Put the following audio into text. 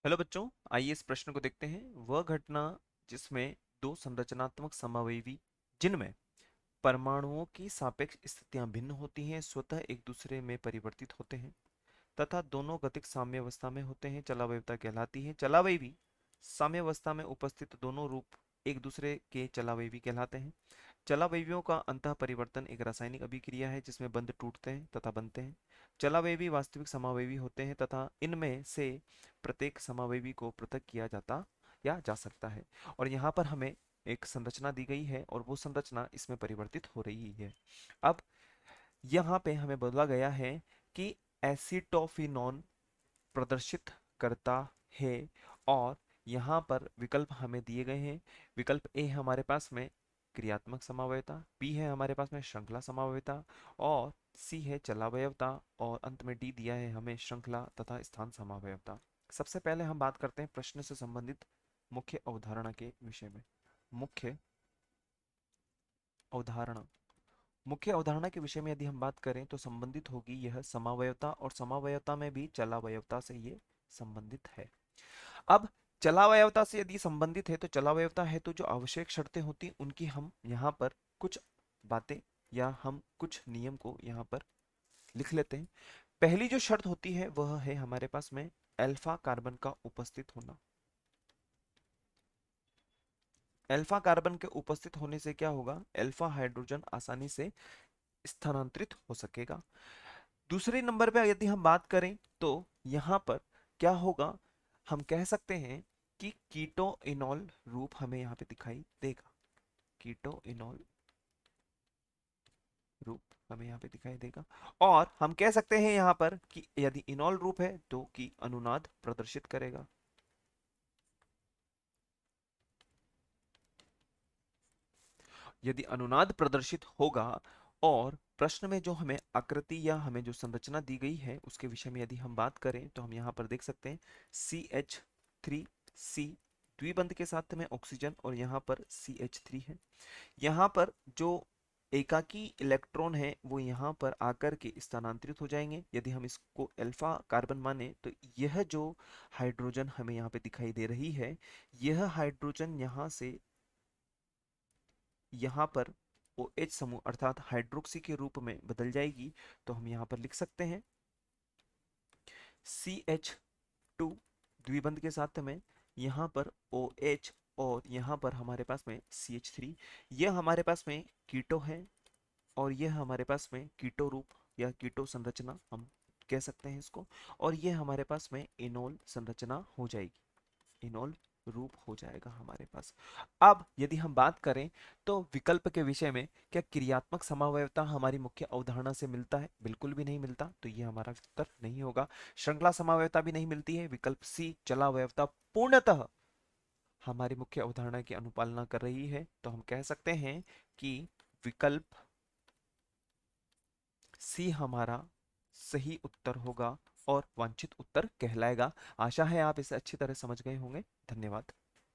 Hello बच्चों, आइए इस प्रश्न को देखते हैं। वह घटना जिसमें दो संरचनात्मक समावयवी जिनमें परमाणुओं की सापेक्ष स्थितियां भिन्न होती हैं स्वतः एक दूसरे में परिवर्तित होते हैं तथा दोनों गतिक साम्यावस्था में होते हैं चलावयवता कहलाती है। चलावयवी साम्यावस्था में उपस्थित दोनों रूप एक दूसरे के चलावयवी कहलाते हैं। चलावयवियों का अंतः परिवर्तन एक रासायनिक अभिक्रिया है जिसमें बंध टूटते हैं तथा बनते हैं। चलावयवी वास्तविक समावयवी होते हैं तथा इनमें से प्रत्येक समावयवी को पृथक किया जाता या जा सकता है। और यहाँ पर हमें एक संरचना दी गई है और वो संरचना इसमें परिवर्तित हो रही है। अब यहाँ पे हमें बोला गया है कि एसिटोफिनोन प्रदर्शित करता है और यहाँ पर विकल्प हमें दिए गए हैं। विकल्प ए हमारे पास में क्रियात्मक समावयवता, बी है हमारे पास में श्रृंखला समावयवता और सी है चलावयवता और अंत में डी दिया है हमें श्रृंखला तथा स्थान समावयवता। सबसे पहले हम बात करते हैं प्रश्न से संबंधित मुख्य अवधारणा के विषय में। मुख्य अवधारणा मुख्य अवधारणा के विषय में यदि हम बात करें तो संबंधित होगी यह समावयवता और समावयवता में भी चलावयवता से ये संबंधित है। अब चलावयवता से यदि संबंधित है तो चलावयवता है तो जो आवश्यक शर्तें होती हैं उनकी हम यहाँ पर कुछ बातें या हम कुछ नियम को यहाँ पर लिख लेते हैं। पहली जो शर्त होती है वह है हमारे पास में अल्फा कार्बन का उपस्थित होना। अल्फा कार्बन के उपस्थित होने से क्या होगा, अल्फा हाइड्रोजन आसानी से स्थानांतरित हो सकेगा। दूसरे नंबर पे यदि हम बात करें तो यहाँ पर क्या होगा, हम कह सकते हैं कि कीटो इनॉल रूप हमें यहाँ पे दिखाई देगा। कीटो इनॉल रूप हमें यहाँ पे दिखाई देगा और हम कह सकते हैं यहाँ पर कि यदि इनॉल रूप है तो कि अनुनाद प्रदर्शित करेगा। यदि अनुनाद प्रदर्शित होगा और प्रश्न में जो हमें आकृति या हमें जो संरचना दी गई है उसके विषय में यदि हम बात करें तो हम यहाँ पर देख सकते हैं CH3C द्विबंध के साथ में ऑक्सीजन और यहाँ पर CH3 है। यहाँ पर जो एकाकी इलेक्ट्रॉन है वो यहाँ पर आकर के स्थानांतरित हो जाएंगे। यदि हम इसको अल्फा कार्बन माने तो यह जो हाइड्रोजन हमें यहाँ पे दिखाई दे रही है, यह हाइड्रोजन यहाँ से यहाँ पर OH समूह अर्थात हाइड्रोक्सी के रूप में बदल जाएगी। तो हम यहाँ पर लिख सकते हैं CH2 द्विबंध के साथ में यहाँ पर OH और यहाँ पर हमारे पास में CH3। यह हमारे पास में कीटो है और यह हमारे पास में कीटो रूप या कीटो संरचना हम कह सकते हैं इसको, और यह हमारे पास में इनोल संरचना हो जाएगी। इनोल रूप हो जाएगा हमारे पास। अब यदि हम बात करें तो विकल्प के विषय में, क्या क्रियात्मक समावयवता हमारी मुख्य अवधारणा से मिलता है? बिल्कुल भी नहीं मिलता, तो ये हमारा उत्तर नहीं होगा। श्रृंखला समावयवता भी नहीं मिलती है। विकल्प सी चलावयवता पूर्णतः हमारी मुख्य अवधारणा की अनुपालना कर रही है। तो हम कह सकते हैं कि विकल्प सी हमारा सही उत्तर होगा और वांछित उत्तर कहलाएगा। आशा है आप इसे अच्छी तरह समझ गए होंगे। धन्यवाद।